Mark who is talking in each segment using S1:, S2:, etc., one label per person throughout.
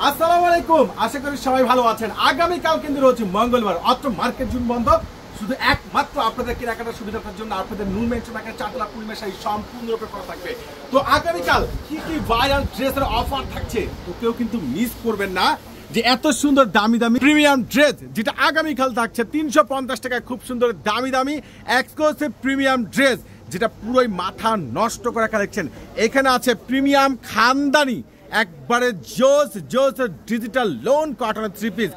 S1: আসসালামু আলাইকুম, আশা করি সবাই ভালো আছেন। আগামীকাল কিন্তু রয়েছে মঙ্গলবার, অত্র মার্কেট জুন বন্ধ। শুধু একমাত্র আপনাদের কেনাকাটার সুবিধার জন্য আপনাদের নূর মেনশন মার্কেট চারতলা পূর্ণিমা শাড়ি সম্পূর্ণরূপে করা থাকবে। তো আগামীকাল কি কি ভাইরাল ড্রেসের অফার থাকছে, তো কেউ কিন্তু মিস করবেন না। যে এত সুন্দর দামি দামি প্রিমিয়াম ড্রেস যেটা আগামীকাল থাকছে 350 টাকায়, খুব সুন্দর দামি দামি এক্সক্লুসিভ প্রিমিয়াম ড্রেস যেটা পুরোই মাথা নষ্ট করা কালেকশন। এখানে আছে প্রিমিয়াম খানদানি একবারে জোস জোস ডিজিটাল লোন কটনের 3 পিস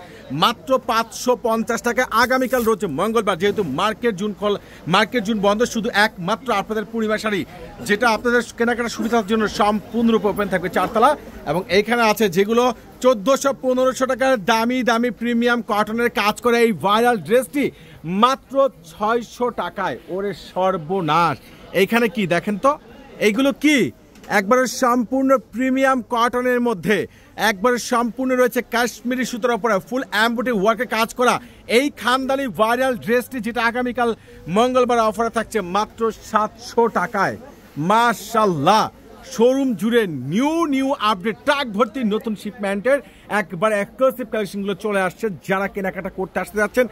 S1: মাত্র 550 টাকা। আগামীকাল রয়েছে মঙ্গলবার, যেহেতু মার্কেট জুন বন্ধ, শুধু একমাত্র আপনাদের পূর্ণিমা শাড়ি যেটা আপনাদের কেনাকাটার সুবিধার জন্য সম্পূর্ণরূপে ওপেন থাকবে চারতলা। এবং এইখানে আছে যেগুলো 1400-1500 টাকার দামি দামি প্রিমিয়াম কটনের কাজ করে এই ভাইরাল ড্রেসটি মাত্র 600 টাকায়। ওরে সর্বনাশ! এইখানে কি দেখেন তো, এইগুলো কি একবারে সম্পূর্ণ প্রিমিয়াম কটনের মধ্যে একবারে সম্পূর্ণ রয়েছে কাশ্মীরি সুতোর উপরে ফুল এমব্রয়ডারি ওয়ার্কে কাজ করা এই খানদানি ভাইরাল ড্রেসটি যেটা আগামীকাল মঙ্গলবার অফারে থাকছে মাত্র 700 টাকায়। মাশাআল্লাহ! শোরুম জুড়ে নিউ আপডেট ট্রাক ভর্তি নতুন শিপমেন্টের একবারে এক্সক্লুসিভ কালেকশনগুলো চলে আসছে। যারা কেনাকাটা করতে আসতে যাচ্ছেন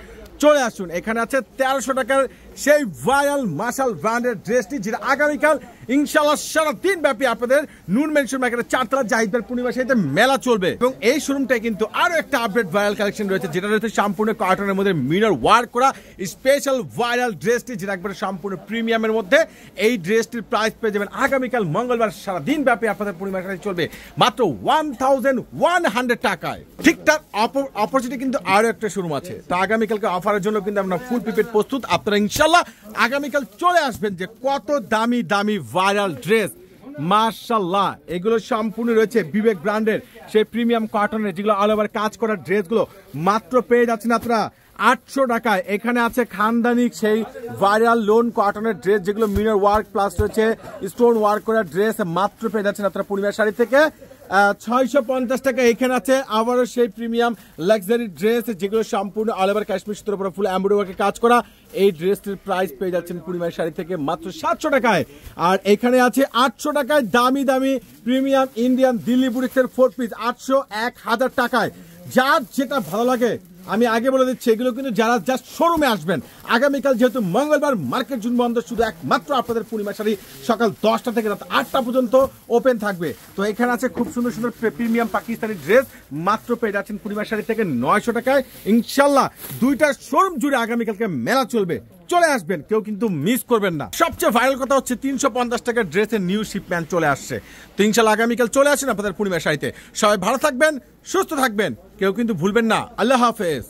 S1: চলে আসুন। এখানে আছে 1300 টাকার সেই ভাইরাল মাশাল ব্র্যান্ডের ড্রেসটি যেটা আগামীকাল ইনশাআল্লাহ সারাদিন ব্যাপী আপনাদের নূর মেনশন মার্কেটের চারতলা জাহিদবার পূর্ণিমা শাড়িতে মেলা চলবে। এবং এই শোরুমটায় কিন্তু আরো একটা আপডেট ভাইরাল কালেকশন রয়েছে যেটা রয়েছে সম্পূর্ণ কটনের মধ্যে মিরর ওয়ার্ক করা স্পেশাল ভাইরাল ড্রেসটি যেটা একবারে সম্পূর্ণ প্রিমিয়ামের মধ্যে। এই ড্রেসটির প্রাইস পেয়ে যাবেন আগামীকাল মঙ্গলবার সারাদিন ব্যাপী আপনাদের পূর্ণিমা শাড়ি চলবে মাত্র 1100 টাকায়। ঠিকঠাক অপরচুনিটি কিন্তু আরো একটা শোরুম আছে, তো আগামীকালকে অফারের জন্য কিন্তু আমরা ফুল প্রিপেড প্রস্তুত। আপনারা ইনশাআল্লাহ আগামীকাল চলে আসবেন যে কত দামি দামি ভাইরাল ড্রেস। মাশাআল্লাহ! এগুলো সম্পূর্ণ রয়েছে বিবেক ব্র্যান্ডের সেই প্রিমিয়াম কটনের যেগুলো অল ওভার কাজ করা ড্রেসগুলো মাত্র পেয়ে যাচ্ছেন আপনারা 800 টাকায়। এখানে আছে খানদানি সেই ভাইরাল লোন কটনের ড্রেস যেগুলো মিরর ওয়ার্ক প্লাস রয়েছে স্টোন ওয়ার্ক করা ড্রেস মাত্র পেয়ে যাচ্ছেন আপনারা পূর্ণিমা শাড়ি থেকে 650 টাকা। এখানে আছে আবারও সেই প্রিমিয়াম লাক্সারি ড্রেস যেগুলো সম্পূর্ণ অল ওভার কাশ্মীর সুতোর উপর ফুল এমব্রয়ডারি ওয়ার্কে কাজ করা। এই ড্রেসটির প্রাইস পেয়ে যাচ্ছেন পূর্ণিমা শাড়ি থেকে মাত্র 700 টাকায়। আর এখানে আছে 800 টাকায় দামি দামি প্রিমিয়াম ইন্ডিয়ান দিল্লি বুটিক্সের 4 পিস 800 1000 টাকায়। যার যেটা ভালো লাগে আমি আগে বলে দিচ্ছি, এগুলো কিন্তু যারা জাস্ট শোরুমে আসবেন আগামীকাল যেহেতু মঙ্গলবার মার্কেট জুন বন্ধ, শুধু একমাত্র আপনাদের পূর্ণিমা শাড়ি সকাল 10টা থেকে রাত 8টা পর্যন্ত ওপেন থাকবে। তো এখানে আছে খুব সুন্দর সুন্দর প্রিমিয়াম পাকিস্তানি ড্রেস মাত্র পেয়ে যাচ্ছেন পূর্ণিমা শাড়ি থেকে 900 টাকায়। ইনশাল্লাহ দুইটা শোরুম জুড়ে আগামীকালকে মেলা চলবে, চলে আসবেন, কেউ কিন্তু মিস করবেন না। সবচেয়ে ভাইরাল কথা হচ্ছে 350 টাকার ড্রেসের নিউ শিপমেন্ট চলে আসছে। তো ইনশাল্লাহ আগামীকাল চলে আসেন আপনাদের পূর্ণিমা শাড়িতে। সবাই ভালো থাকবেন, সুস্থ থাকবেন, কেউ কিন্তু ভুলবেন না। আল্লাহ হাফেজ।